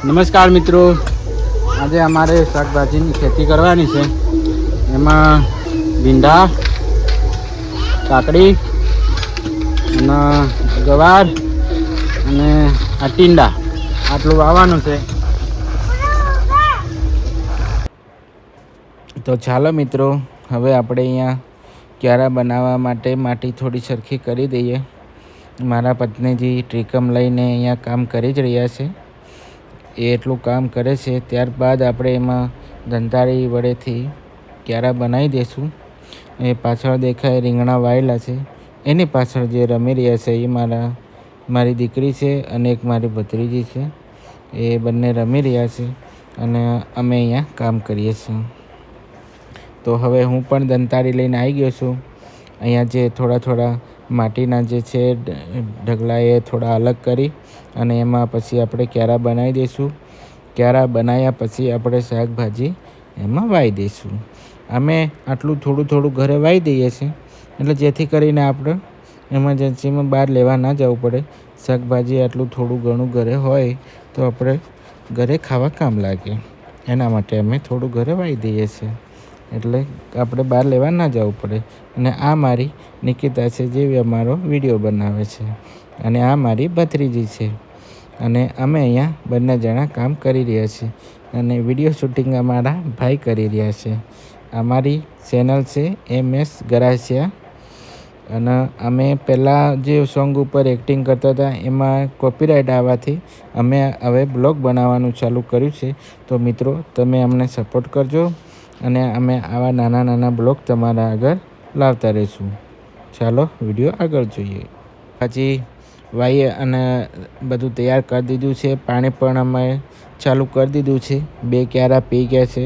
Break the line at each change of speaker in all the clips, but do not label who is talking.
નમસ્કાર મિત્રો, આજે અમારે શાકભાજીની ખેતી કરવાની છે. એમાં ભીંડા, કાકડી અને ગવાર અને આ ટીંડા આટલું વાવવાનું છે. તો ચાલો મિત્રો, હવે આપણે અહીંયા ક્યારા બનાવવા માટે માટી થોડી સરખી કરી દઈએ. મારા પત્નીજી ટ્રીકમ લઈને અહીંયા કામ કરી જ રહ્યા છે. એ એટલું કામ કરે છે. ત્યારબાદ આપણે એમાં દંતાળી વડેથી ક્યારા બનાવી દઈશું. એ પાછળ દેખાય રીંગણા વાયેલા છે. એની પાછળ જે રમી રહ્યા છે એ મારી દીકરી છે અને એક મારી ભત્રીજી છે. એ બંને રમી રહ્યા છે અને અમે અહીંયા કામ કરીએ છીએ. તો હવે હું પણ દંતાળી લઈને આવી ગયો છું. અહીંયા જે થોડા માટીના જે છે ઢગલા એ થોડા અલગ કરી અને એમાં પછી આપણે ક્યારા બનાવી દઈશું. ક્યારા બનાવ્યા પછી આપણે શાકભાજી એમાં વાવી દઈશું. અમે આટલું થોડું ઘરે વાવી દઈએ છીએ, એટલે જેથી કરીને આપણે એમરજન્સીમાં બહાર લેવા ના જવું પડે. શાકભાજી આટલું થોડું ઘણું ઘરે હોય તો આપણે ઘરે ખાવા કામ લાગે. એના માટે અમે થોડું ઘરે વાવી દઈએ છીએ, એટલે આપણે બહાર લેવા ના જવું પડે. અને આ મારી નિકિતા છે, જે અમારો વિડીયો બનાવે છે, અને આ મારી ભત્રીજી છે. અને અમે અહીંયા બંને જણા કામ કરી રહ્યા છીએ અને વિડીયો શૂટિંગ અમારા ભાઈ કરી રહ્યા છે. અમારી ચેનલ છે MS ગરાસિયા. અને અમે પહેલાં જે સોંગ ઉપર એક્ટિંગ કરતા હતા એમાં કોપીરાઇટ આવવાથી અમે હવે બ્લોગ બનાવવાનું ચાલુ કર્યું છે. તો મિત્રો, તમે અમને સપોર્ટ કરજો અને અમે આવા નાના બ્લોગ તમારા આગળ લાવતા રહીશું. ચાલો વિડીયો આગળ જોઈએ. પછી વાઈએ અને બધું તૈયાર કરી દીધું છે. પાણી પણ અમે ચાલુ કરી દીધું છે. 2 ક્યારા પી ગયા છે.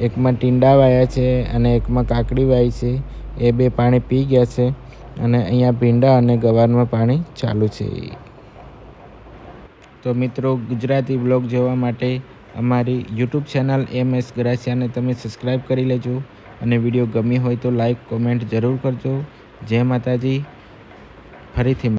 એકમાં ટીંડા વાયા છે અને એકમાં કાકડી વાવી છે. એ 2 પાણી પી ગયા છે અને અહીંયા ભીંડા અને ગવારમાં પાણી ચાલુ છે. તો મિત્રો, ગુજરાતી બ્લોગ જોવા માટે અમારી યુટ્યુબ ચેનલ MS ગરાસિયાને તમે સબસ્ક્રાઈબ કરી લેજો. અને વિડીયો ગમી હોય તો લાઈક કોમેન્ટ જરૂર કરજો. જય માતાજી. ફરીથી